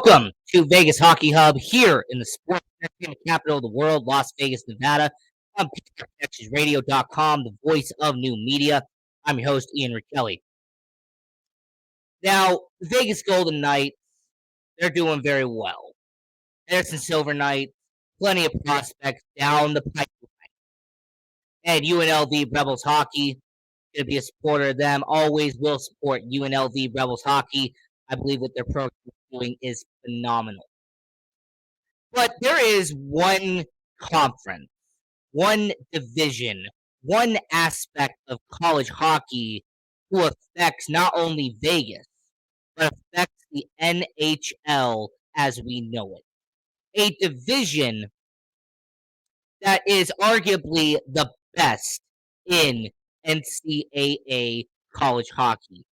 Welcome to Vegas Hockey Hub here in the sports entertainment capital of the world, Las Vegas, Nevada. I'm PConnectionsRadio.com, the voice of new media. I'm your host, Ian Rachiele. Now, the Vegas Golden Knights, they're doing very well. Anderson Silver Knights, plenty of prospects down the pipeline. And UNLV Rebels Hockey, going to be a supporter of them. Always will support UNLV Rebels Hockey. I believe what their program is doing is phenomenal. But there is one conference, one division, one aspect of college hockey who affects not only Vegas, but affects the NHL as we know it. A division that is arguably the best in NCAA college hockey,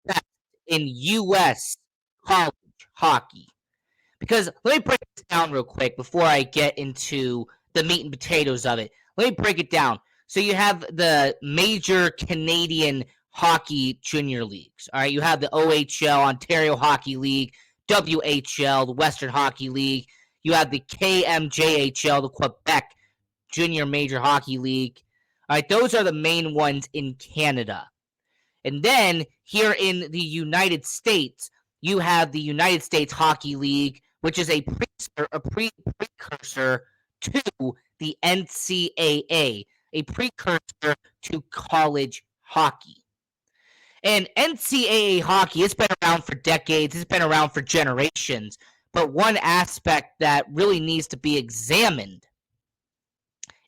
best in U.S. college hockey. Because let me break this down real quick before I get into the meat and potatoes of it. Let me break it down. So you have the major Canadian hockey junior leagues. All right, you have the OHL, Ontario Hockey League, WHL, the Western Hockey League. You have the KMJHL, the Quebec Junior Major Hockey League. All right, those are the main ones in Canada. And then here in the United States, you have the United States Hockey League, which is a precursor to the NCAA, a precursor to college hockey. And NCAA hockey has been around for decades, it's been around for generations, but one aspect that really needs to be examined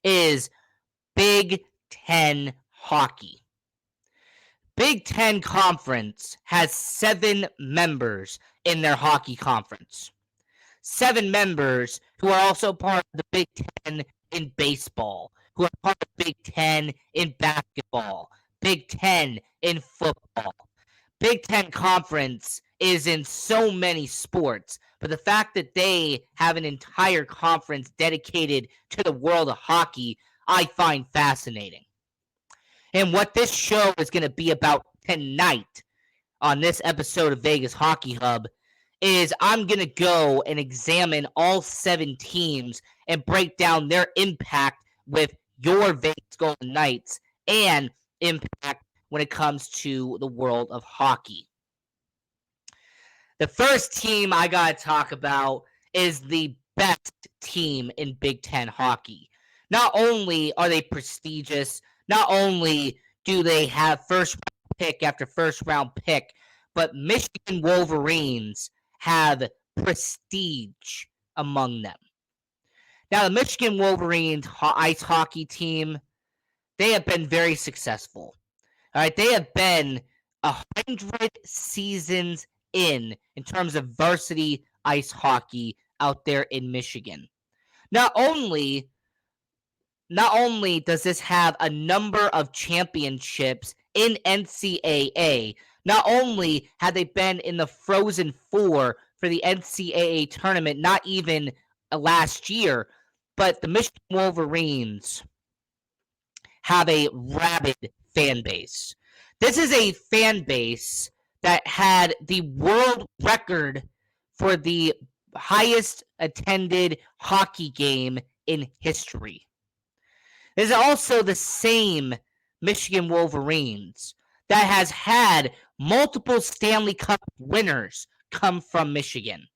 is Big Ten hockey. Big Ten Conference has 7 members in their hockey conference. 7 members who are also part of the Big Ten in baseball, who are part of Big Ten in basketball, Big Ten in football. Big Ten Conference is in so many sports, but the fact that they have an entire conference dedicated to the world of hockey, I find fascinating. And what this show is going to be about tonight on this episode of Vegas Hockey Hub is I'm going to go and examine all 7 teams and break down their impact with your Vegas Golden Knights and impact when it comes to the world of hockey. The first team I got to talk about is the best team in Big Ten hockey. Not only are they prestigious, not only do they have first round pick after first round pick, but Michigan Wolverines have prestige among them. Now, the Michigan Wolverines ice hockey team, they have been very successful. All right, they have been 100 seasons in terms of varsity ice hockey out there in Michigan. Not only does this have a number of championships in NCAA, not only have they been in the Frozen Four for the NCAA tournament, not even last year, but the Michigan Wolverines have a rabid fan base. This is a fan base that had the world record for the highest attended hockey game in history. This is also the same Michigan Wolverines that has had multiple Stanley Cup winners come from Michigan.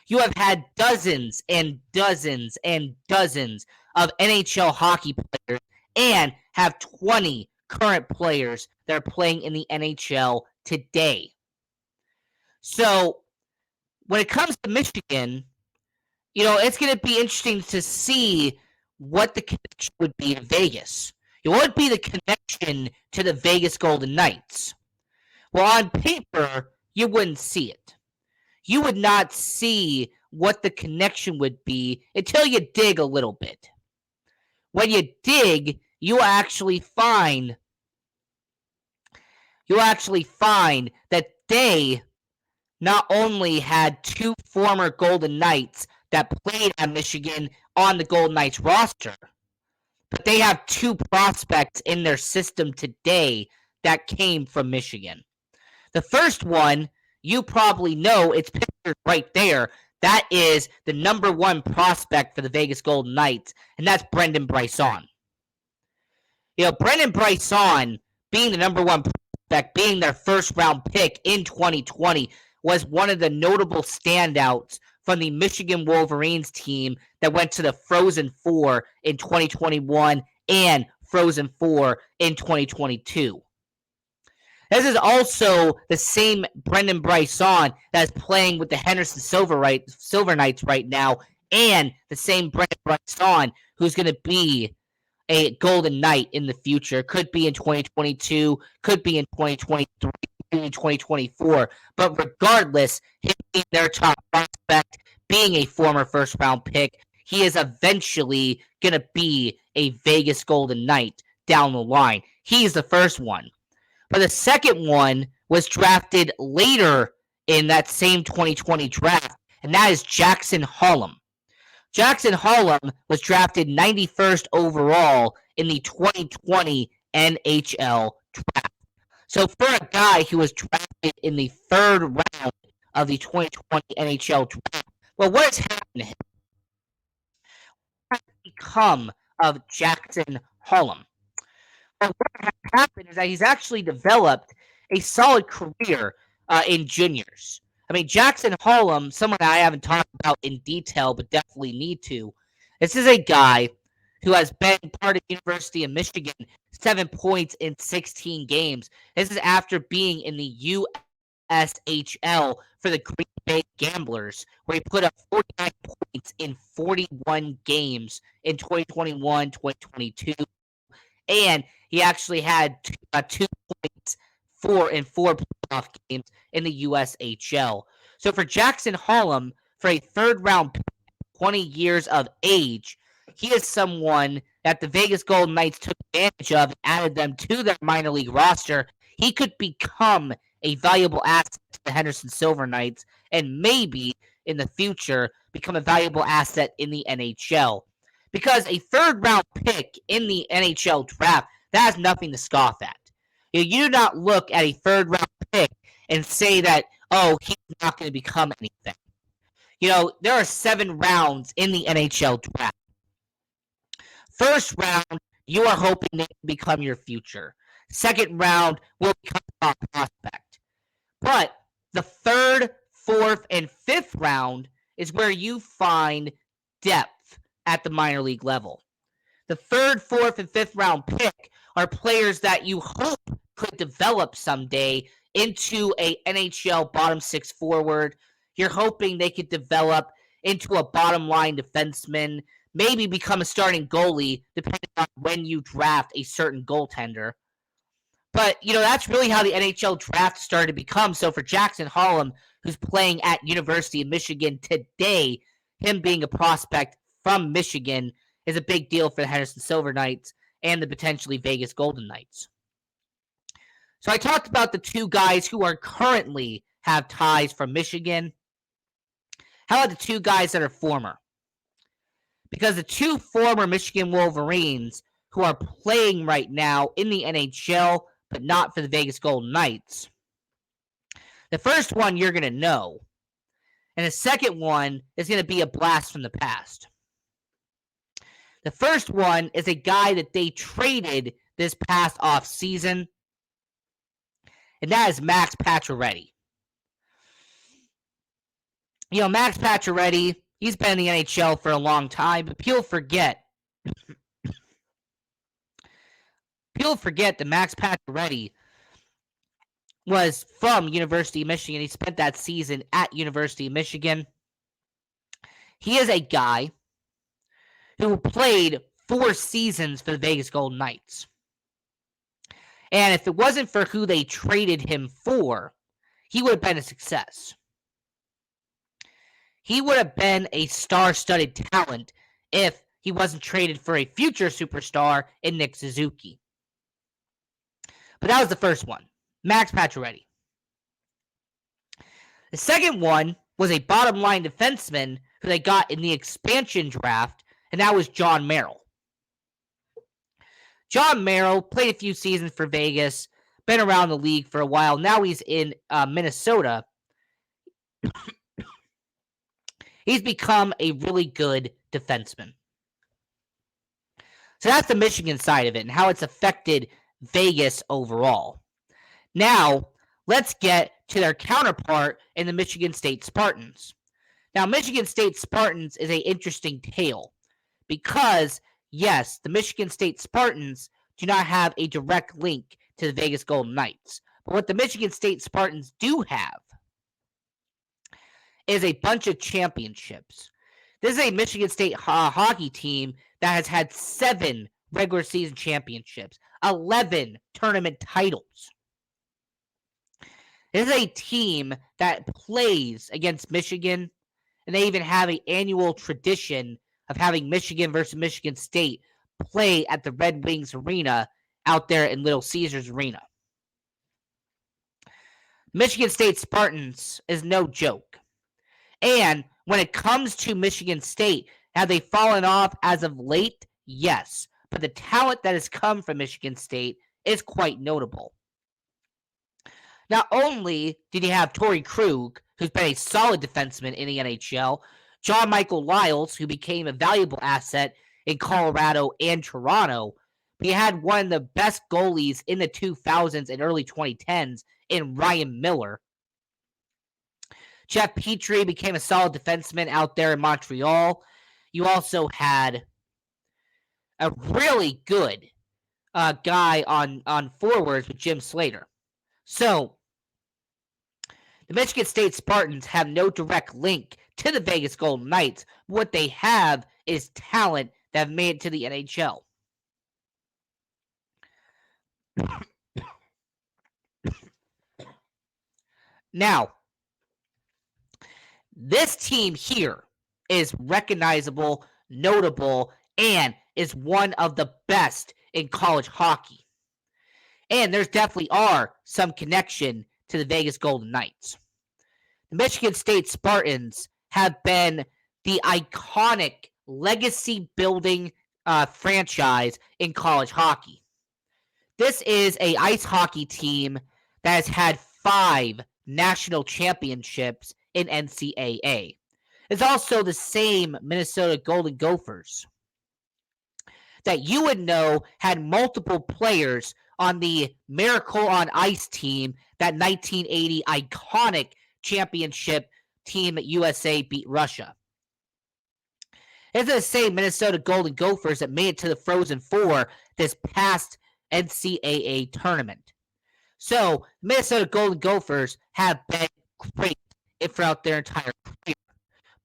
You have had dozens and dozens and dozens of NHL hockey players and have 20 current players that are playing in the NHL today. So when it comes to Michigan, it's going to be interesting to see what the connection would be to Vegas. What would be the connection to the Vegas Golden Knights? Well, on paper, you wouldn't see it. You would not see what the connection would be until you dig a little bit. When you dig, you actually find that they not only had 2 former Golden Knights that played at Michigan on the Golden Knights roster, but they have 2 prospects in their system today that came from Michigan. The first one, you probably know, it's pictured right there. That is the number one prospect for the Vegas Golden Knights, and that's Brendan Brisson. Brendan Brisson being the number one prospect, being their first round pick in 2020, was one of the notable standouts from the Michigan Wolverines team that went to the Frozen Four in 2021 and Frozen Four in 2022. This is also the same Brendan Brisson that's playing with the Henderson Silver Knights right now, and the same Brendan Brisson who's going to be a Golden Knight in the future. Could be in 2022, could be in 2023, in 2024. But regardless, him being their top prospect, being a former first-round pick, he is eventually going to be a Vegas Golden Knight down the line. He's the first one. But the second one was drafted later in that same 2020 draft, and that is Jackson Holm. Jackson Holm was drafted 91st overall in the 2020 NHL draft. So for a guy who was drafted in the third round of the 2020 NHL draft, well, what has happened to him? What has become of Jackson Holm? Well, what has happened is that he's actually developed a solid career in juniors. I mean, Jackson Holm, someone I haven't talked about in detail, but definitely need to. This is a guy who has been part of University of Michigan, 7 points in 16 games. This is after being in the USHL for the Green Bay Gamblers, where he put up 49 points in 41 games in 2021, 2022. And he actually had 2 points in 4 playoff games in the USHL. So for Jackson Holm, for a third-round pick, 20 years of age, he is someone that the Vegas Golden Knights took advantage of and added them to their minor league roster. He could become a valuable asset to the Henderson Silver Knights and maybe in the future become a valuable asset in the NHL. Because a third-round pick in the NHL draft, that has nothing to scoff at. You do not look at a third-round pick and say that, oh, he's not going to become anything. There are 7 rounds in the NHL draft. First round, you are hoping they can become your future. Second round will become a prospect. But the third, fourth, and fifth round is where you find depth at the minor league level. The third, fourth, and fifth round pick are players that you hope could develop someday into a NHL bottom 6 forward. You're hoping they could develop into a bottom line defenseman, maybe become a starting goalie, depending on when you draft a certain goaltender. But, that's really how the NHL draft started to become. So for Jackson Holm, who's playing at University of Michigan today, him being a prospect from Michigan is a big deal for the Henderson Silver Knights and the potentially Vegas Golden Knights. So I talked about the 2 guys who are currently have ties from Michigan. How about the 2 guys that are former? Because the 2 former Michigan Wolverines who are playing right now in the NHL, but not for the Vegas Golden Knights. The first one you're going to know, and the second one is going to be a blast from the past. The first one is a guy that they traded this past offseason, and that is Max Pacioretty. Max Pacioretty, he's been in the NHL for a long time, but people forget that Max Pacioretty was from University of Michigan. He spent that season at University of Michigan. He is a guy who played 4 seasons for the Vegas Golden Knights. And if it wasn't for who they traded him for, he would have been a success. He would have been a star-studded talent if he wasn't traded for a future superstar in Nick Suzuki. But that was the first one, Max Pacioretty. The second one was a bottom-line defenseman who they got in the expansion draft, and that was John Merrill. John Merrill played a few seasons for Vegas, been around the league for a while. Now he's in Minnesota. He's become a really good defenseman. So that's the Michigan side of it and how it's affected Vegas overall. Now, let's get to their counterpart in the Michigan State Spartans. Now, Michigan State Spartans is an interesting tale because, yes, the Michigan State Spartans do not have a direct link to the Vegas Golden Knights. But what the Michigan State Spartans do have is a bunch of championships. This is a Michigan State hockey team that has had 7 regular season championships, 11 tournament titles. This is a team that plays against Michigan, and they even have an annual tradition of having Michigan versus Michigan State play at the Red Wings Arena out there in Little Caesars Arena. Michigan State Spartans is no joke. And when it comes to Michigan State, have they fallen off as of late? Yes. But the talent that has come from Michigan State is quite notable. Not only did you have Torrey Krug, who's been a solid defenseman in the NHL, John Michael Lyles, who became a valuable asset in Colorado and Toronto, but you had one of the best goalies in the 2000s and early 2010s in Ryan Miller. Jeff Petrie became a solid defenseman out there in Montreal. You also had a really good guy on forwards with Jim Slater. So, the Michigan State Spartans have no direct link to the Vegas Golden Knights. What they have is talent that have made it to the NHL. Now, this team here is recognizable, notable, and is one of the best in college hockey. And there's definitely are some connection to the Vegas Golden Knights. The Michigan State Spartans have been the iconic legacy-building franchise in college hockey. This is an ice hockey team that has had 5 national championships in NCAA. It's also the same Minnesota Golden Gophers that you would know had multiple players on the Miracle on Ice team, that 1980 iconic championship team that USA beat Russia. It's the same Minnesota Golden Gophers that made it to the Frozen Four this past NCAA tournament. So, Minnesota Golden Gophers have been great throughout their entire career.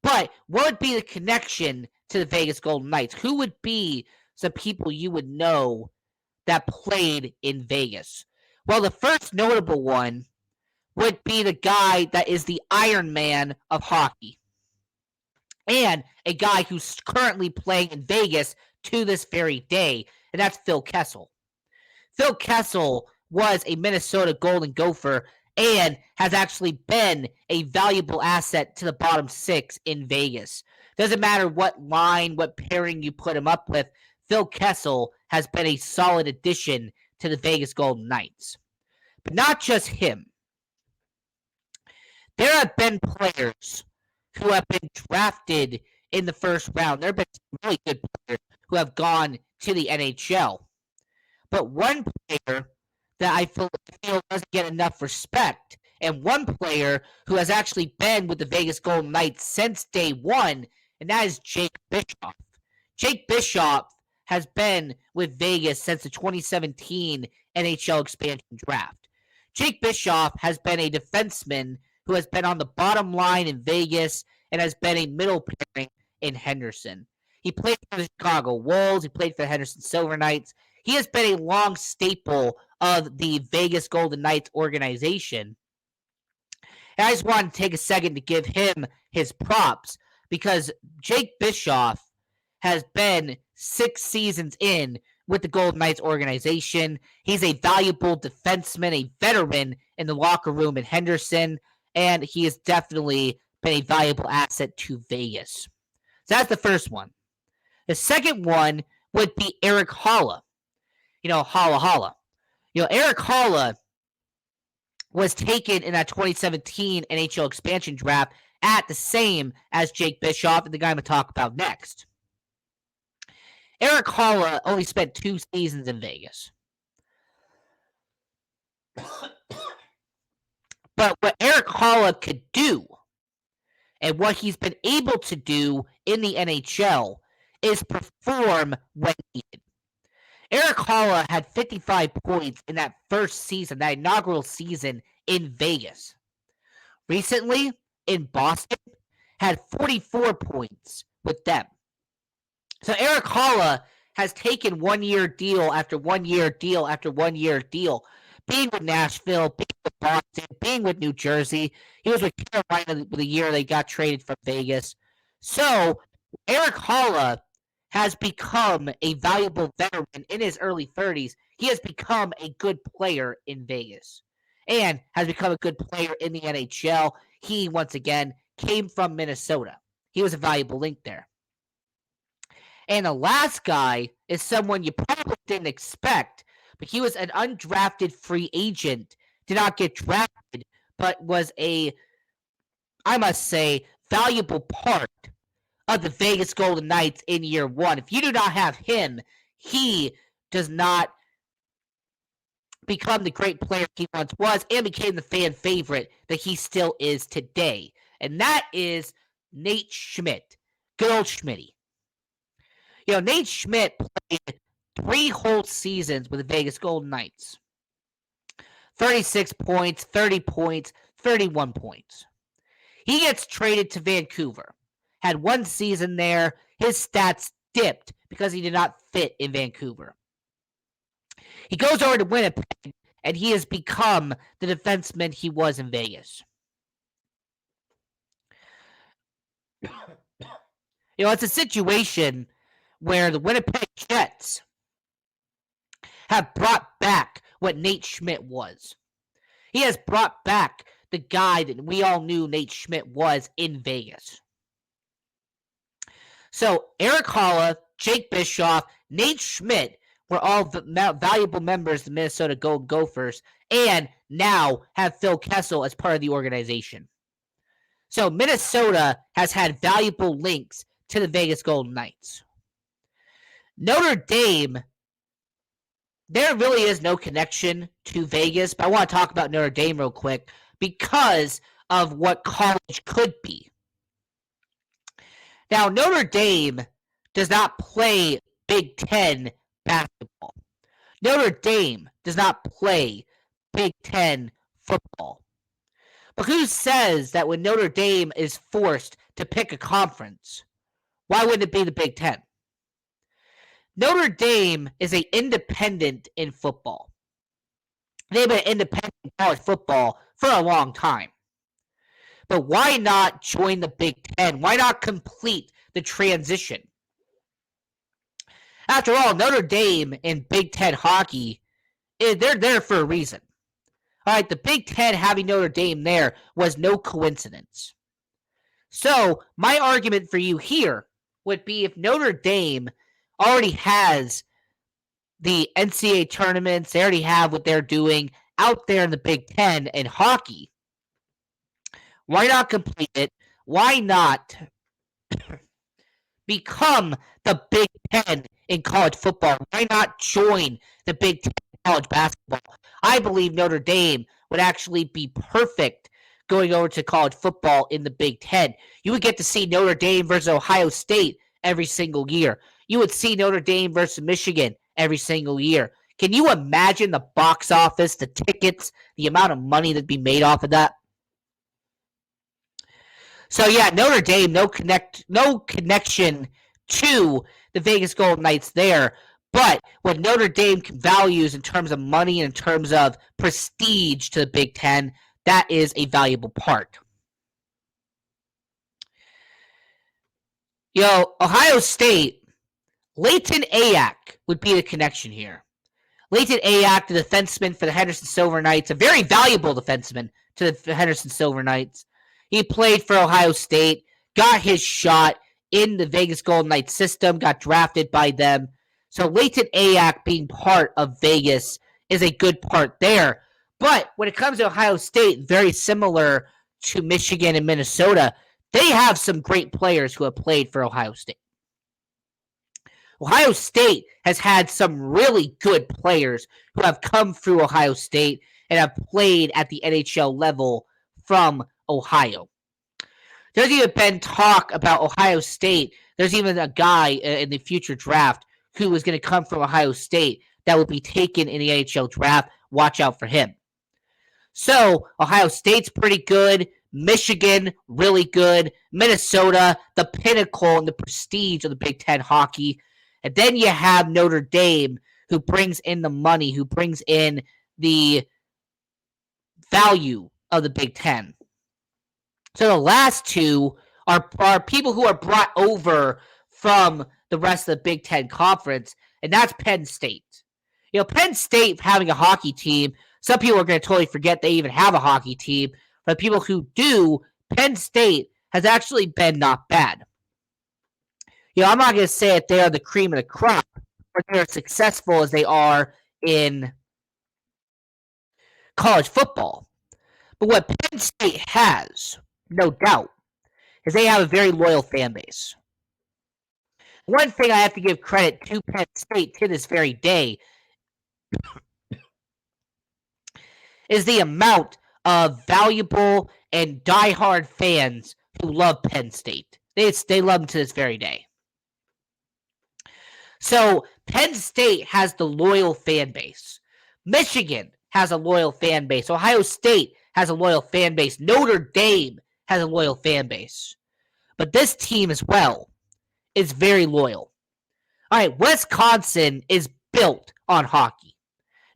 But what would be the connection to the Vegas Golden Knights? Who would be some people you would know that played in Vegas? Well, the first notable one would be the guy that is the Iron Man of hockey, and a guy who's currently playing in Vegas to this very day, and that's Phil Kessel. Phil Kessel was a Minnesota Golden Gopher and has actually been a valuable asset to the bottom 6 in Vegas. Doesn't matter what line, what pairing you put him up with, Phil Kessel has been a solid addition to the Vegas Golden Knights. But not just him. There have been players who have been drafted in the first round. There have been some really good players who have gone to the NHL. But one player that I feel doesn't get enough respect, and one player who has actually been with the Vegas Golden Knights since day one, and that is Jake Bischoff. Jake Bischoff has been with Vegas since the 2017 NHL expansion draft. Jake Bischoff has been a defenseman who has been on the bottom line in Vegas and has been a middle pairing in Henderson. He played for the Chicago Wolves. He played for the Henderson Silver Knights. He has been a long staple of the Vegas Golden Knights organization. And I just wanted to take a second to give him his props because Jake Bischoff has been 6 seasons in with the Golden Knights organization. He's a valuable defenseman, a veteran in the locker room in Henderson, and he has definitely been a valuable asset to Vegas. So that's the first one. The second one would be Eric Holla. Holla. Eric Holla was taken in that 2017 NHL expansion draft at the same as Jake Bischoff and the guy I'm going to talk about next. Eric Holla only spent 2 seasons in Vegas. But what Eric Holla could do and what he's been able to do in the NHL is perform when needed. Eric Holla had 55 points in that first season, that inaugural season in Vegas. Recently, in Boston, had 44 points with them. So Eric Holla has taken 1-year deal after 1-year deal after 1-year deal, being with Nashville, being with Boston, being with New Jersey. He was with Carolina the year they got traded from Vegas. So Eric Holla has become a valuable veteran in his early 30s. He has become a good player in Vegas and has become a good player in the NHL. He, once again, came from Minnesota. He was a valuable link there. And the last guy is someone you probably didn't expect, but he was an undrafted free agent, did not get drafted, but was a, I must say, valuable part of the Vegas Golden Knights in year one. If you do not have him, he does not become the great player he once was and became the fan favorite that he still is today. And that is Nate Schmidt. Good old Schmitty. Nate Schmidt played 3 whole seasons with the Vegas Golden Knights. 36 points, 30 points, 31 points. He gets traded to Vancouver. Had 1 season there. His stats dipped because he did not fit in Vancouver. He goes over to Winnipeg, and he has become the defenseman he was in Vegas. It's a situation where the Winnipeg Jets have brought back what Nate Schmidt was. He has brought back the guy that we all knew Nate Schmidt was in Vegas. So Eric Holla, Jake Bischoff, Nate Schmidt were all valuable members of the Minnesota Golden Gophers and now have Phil Kessel as part of the organization. So Minnesota has had valuable links to the Vegas Golden Knights. Notre Dame, there really is no connection to Vegas, but I want to talk about Notre Dame real quick because of what college could be. Now, Notre Dame does not play Big Ten basketball. Notre Dame does not play Big Ten football. But who says that when Notre Dame is forced to pick a conference, why wouldn't it be the Big Ten? Notre Dame is an independent in football. They've been independent in college football for a long time. But why not join the Big Ten? Why not complete the transition? After all, Notre Dame in Big Ten hockey, they're there for a reason. All right, the Big Ten having Notre Dame there was no coincidence. So my argument for you here would be if Notre Dame already has the NCAA tournaments, they already have what they're doing out there in the Big Ten in hockey, why not complete it? Why not become the Big Ten in college football? Why not join the Big Ten in college basketball? I believe Notre Dame would actually be perfect going over to college football in the Big Ten. You would get to see Notre Dame versus Ohio State every single year. You would see Notre Dame versus Michigan every single year. Can you imagine the box office, the tickets, the amount of money that'd be made off of that? So yeah, Notre Dame, no connection to the Vegas Golden Knights there. But what Notre Dame values in terms of money and in terms of prestige to the Big Ten, that is a valuable part. Ohio State, Leighton Ayak would be the connection here. Leighton Ayak, the defenseman for the Henderson Silver Knights, a very valuable defenseman to the Henderson Silver Knights. He played for Ohio State, got his shot in the Vegas Golden Knights system, got drafted by them. So Leighton Ayak being part of Vegas is a good part there. But when it comes to Ohio State, very similar to Michigan and Minnesota, they have some great players who have played for Ohio State. Ohio State has had some really good players who have come through Ohio State and have played at the NHL level from Ohio. There's even been talk about Ohio State. There's even a guy in the future draft who is going to come from Ohio State that will be taken in the NHL draft. Watch out for him. So, Ohio State's pretty good. Michigan, really good. Minnesota, the pinnacle and the prestige of the Big Ten hockey. And then you have Notre Dame, who brings in the money, who brings in the value of the Big Ten. So the last two are people who are brought over from the rest of the Big Ten Conference, and that's Penn State. Penn State having a hockey team, some people are going to totally forget they even have a hockey team. But people who do, Penn State has actually been not bad. I'm not going to say that they are the cream of the crop, or they're as successful as they are in college football. But what Penn State has, no doubt, is they have a very loyal fan base. One thing I have to give credit to Penn State to this very day is the amount of valuable and diehard fans who love Penn State. They love them to this very day. So Penn State has the loyal fan base. Michigan has a loyal fan base. Ohio State has a loyal fan base. Notre Dame has a loyal fan base. But this team as well is very loyal. All right, Wisconsin is built on hockey.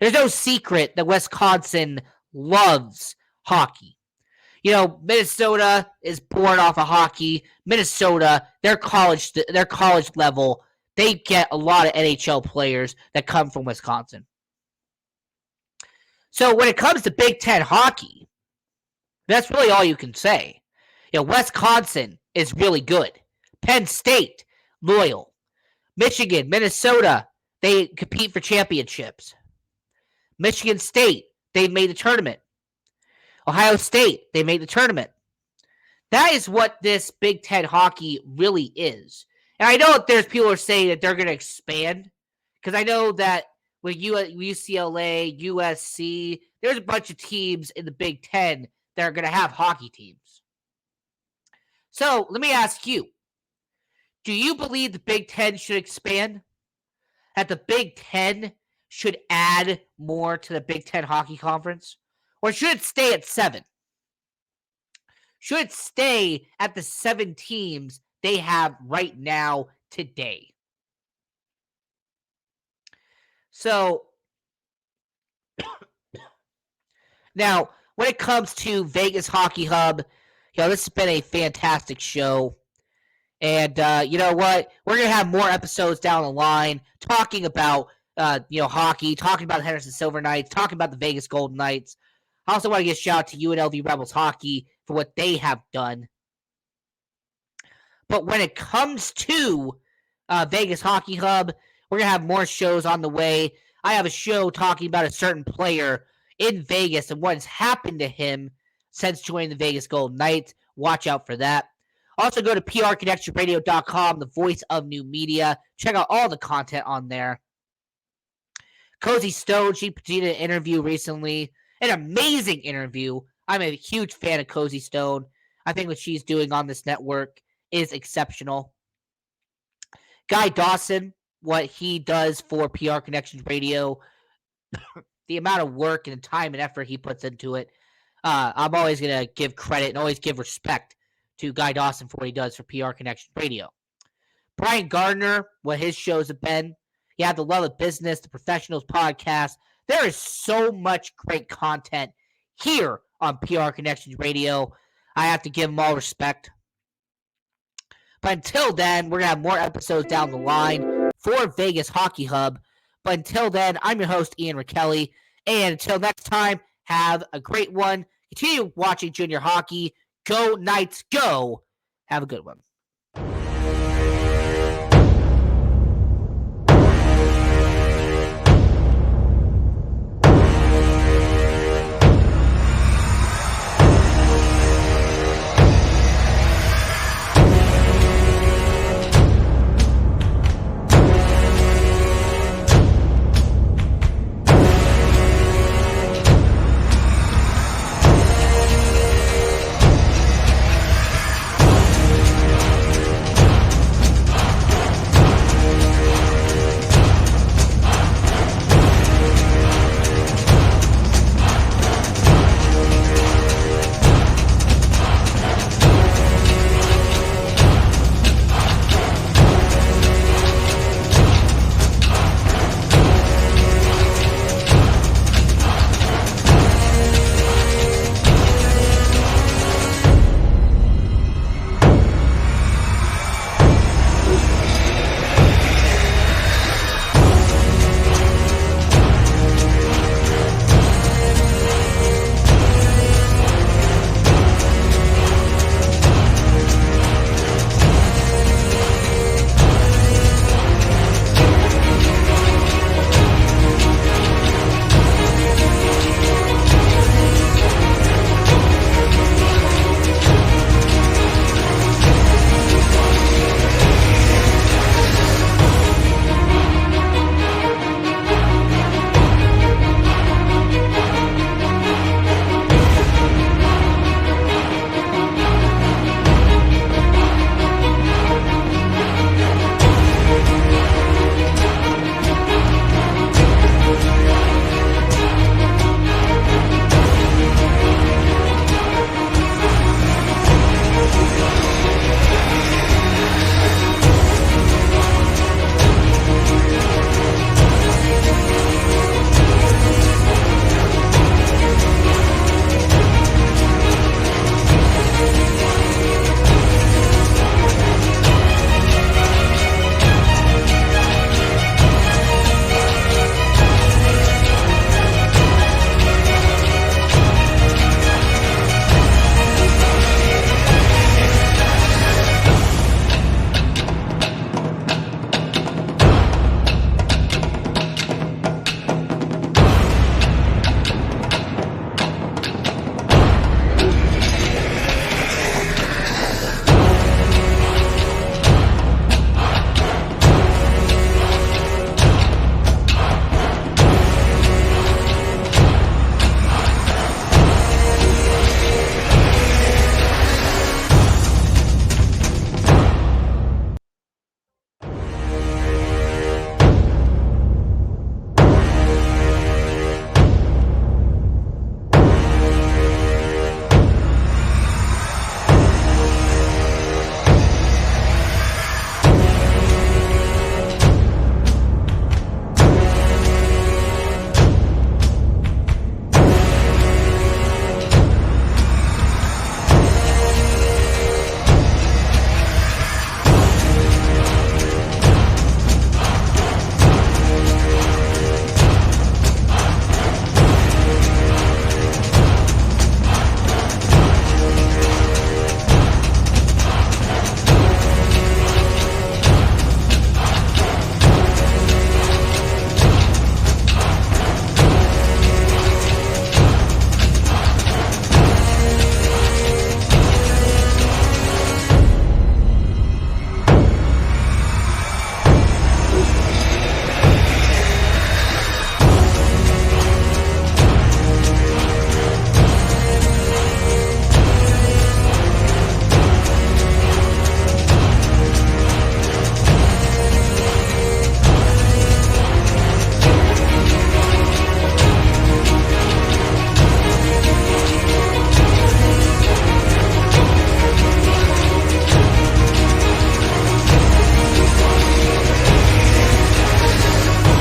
There's no secret that Wisconsin loves hockey. Minnesota is born off of hockey. Minnesota, their college level, they get a lot of NHL players that come from Wisconsin. So when it comes to Big Ten hockey, that's really all you can say. Wisconsin is really good. Penn State, loyal. Michigan, Minnesota, they compete for championships. Michigan State, they made the tournament. Ohio State, they made the tournament. That is what this Big Ten hockey really is. And I know that there's people who are saying that they're going to expand, because I know that with UCLA, USC, there's a bunch of teams in the Big Ten that are going to have hockey teams. So let me ask you, do you believe the Big Ten should expand? That the Big Ten should add more to the Big Ten Hockey Conference? Or should it stay at 7? Should it stay at the 7 teams they have right now today? So, now, when it comes to Vegas Hockey Hub, this has been a fantastic show. And you know what? We're going to have more episodes down the line talking about, hockey, talking about the Henderson Silver Knights, talking about the Vegas Golden Knights. I also want to give a shout out to UNLV Rebels Hockey for what they have done. But when it comes to Vegas Hockey Hub, we're going to have more shows on the way. I have a show talking about a certain player in Vegas and what has happened to him since joining the Vegas Golden Knights. Watch out for that. Also, go to prconnectionradio.com, the voice of new media. Check out all the content on there. Cozy Stone, she did an interview recently. An amazing interview. I'm a huge fan of Cozy Stone. I think what she's doing on this network is exceptional. Guy Dawson, what he does for PR Connections Radio, the amount of work and time and effort he puts into it, I'm always going to give credit and always give respect to Guy Dawson for what he does for PR Connections Radio. Brian Gardner, what his shows have been. You have the Love of Business, the Professionals podcast. There is so much great content here on PR Connections Radio. I have to give them all respect. But until then, we're going to have more episodes down the line for Vegas Hockey Hub. But until then, I'm your host, Ian Rachiele. And until next time, have a great one. Continue watching junior hockey. Go Knights, go. Have a good one.